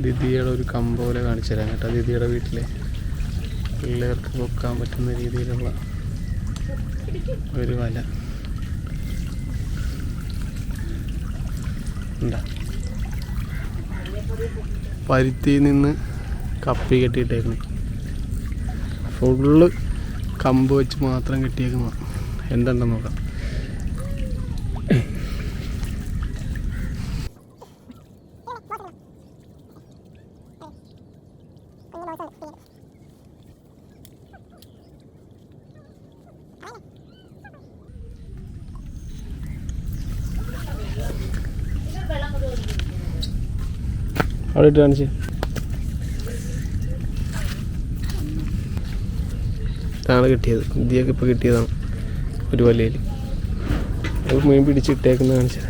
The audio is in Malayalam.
ദിദിയുടെ ഒരു കമ്പോലെ കാണിച്ചു തരാം കേട്ടോ. ദിദിയുടെ വീട്ടിലെ പിള്ളേർക്ക് പൊക്കാൻ പറ്റുന്ന രീതിയിലുള്ള ഒരു വല ഉണ്ടാ. പരുത്തിയിൽ നിന്ന് കപ്പി കെട്ടിയിട്ടേക്കുന്നു. ഫുള്ള് കമ്പ് വെച്ച് മാത്രം കെട്ടിയേക്കുന്ന എന്തുണ്ടെന്ന് നോക്കാം. അവിടെ ഇട്ട് കാണിച്ച്. ഇതാണ് കിട്ടിയത്. ഇതിയൊക്കെ ഇപ്പോൾ കിട്ടിയതാണ് ഒരു വലയിൽ. അത് മീൻ പിടിച്ചിട്ടേക്കുന്നത് കാണിച്ചത്.